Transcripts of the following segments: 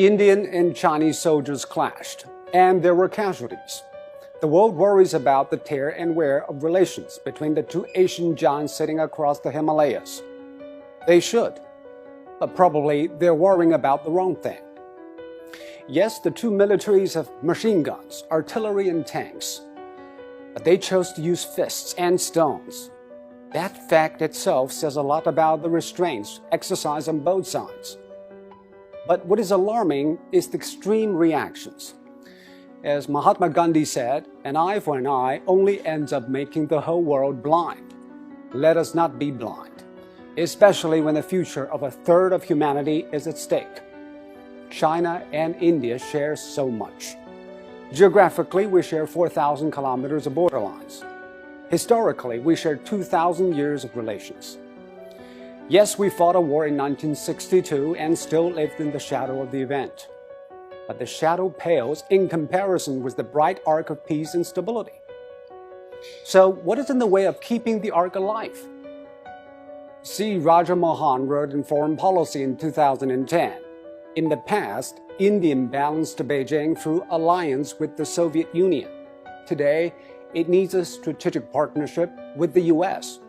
Indian and Chinese soldiers clashed, and there were casualties. The world worries about the tear and wear of relations between the two Asian giants sitting across the Himalayas. They should, but probably they're worrying about the wrong thing. Yes, the two militaries have machine guns, artillery, and tanks, but they chose to use fists and stones. That fact itself says a lot about the restraints exercised on both sides. But what is alarming is the extreme reactions. As Mahatma Gandhi said, an eye for an eye only ends up making the whole world blind. Let us not be blind, especially when the future of a third of humanity is at stake. China and India share so much. Geographically, we share 4,000 kilometers of borderlines. Historically, we share 2,000 years of relations. Yes, we fought a war in 1962 and still lived in the shadow of the event. But the shadow pales in comparison with the bright arc of peace and stability. So, what is in the way of keeping the arc alive? C. Raja Mohan wrote in Foreign Policy in 2010, in the past, India balanced Beijing through alliance with the Soviet Union. Today, it needs a strategic partnership with the US.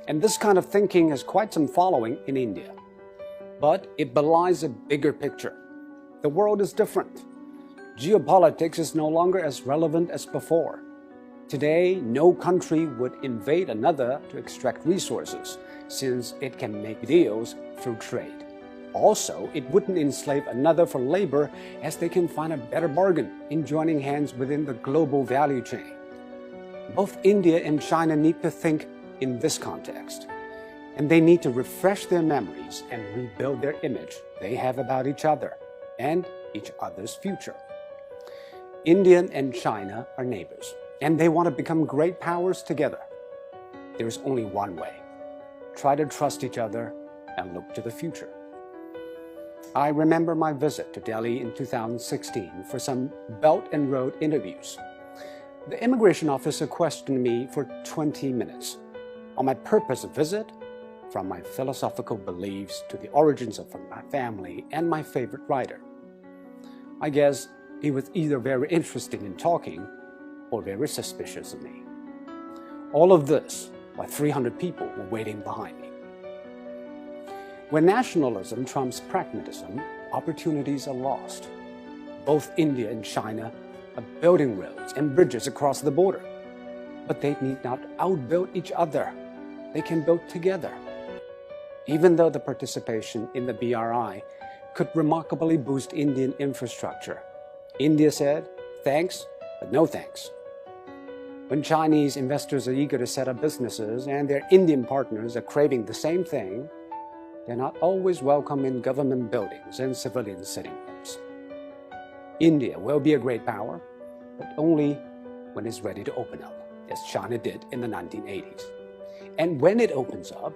And this kind of thinking has quite some following in India. But it belies a bigger picture. The world is different. Geopolitics is no longer as relevant as before. Today, no country would invade another to extract resources, since it can make deals through trade. Also, it wouldn't enslave another for labor, as they can find a better bargain in joining hands within the global value chain. Both India and China need to think in this context, and they need to refresh their memories and rebuild their image they have about each other and each other's future. India and China are neighbors, and they want to become great powers together. There's only one way. Try to trust each other and look to the future. I remember my visit to Delhi in 2016 for some Belt and Road interviews. The immigration officer questioned me for 20 minutes on my purpose of visit, from my philosophical beliefs to the origins of my family and my favorite writer. I guess he was either very interested in talking or very suspicious of me. All of this while 300 people were waiting behind me. When nationalism trumps pragmatism, opportunities are lost. Both India and China are building roads and bridges across the border, but they need not outbuild each other. They can build together. Even though the participation in the BRI could remarkably boost Indian infrastructure, India said, thanks, but no thanks. When Chinese investors are eager to set up businesses and their Indian partners are craving the same thing, they're not always welcome in government buildings and civilian sitting rooms. India will be a great power, but only when it's ready to open up, as China did in the 1980s. And when it opens up,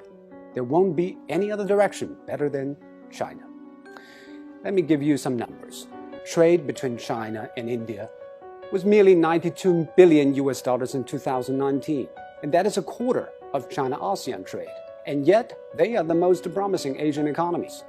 there won't be any other direction better than China. Let me give you some numbers. Trade between China and India was merely $92 billion in 2019, and that is a quarter of China-ASEAN trade. And yet, they are the most promising Asian economies.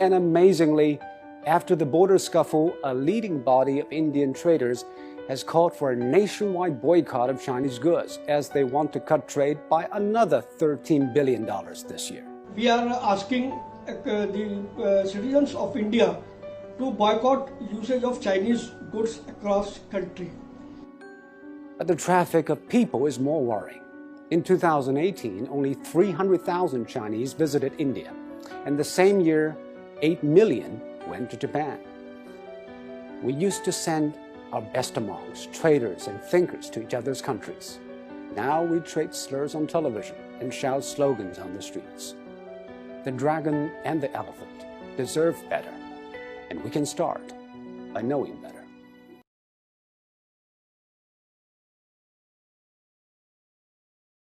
And amazingly, after the border scuffle, a leading body of Indian traders has called for a nationwide boycott of Chinese goods, as they want to cut trade by another $13 billion this year. We are asking the citizens of India to boycott usage of Chinese goods across country. But the traffic of people is more worrying. In 2018, only 300,000 Chinese visited India, and the same year, 8 million went to Japan. We used to send our best among us, traders and thinkers, to each other's countries. Now we trade slurs on television and shout slogans on the streets. The dragon and the elephant deserve better, and we can start by knowing better.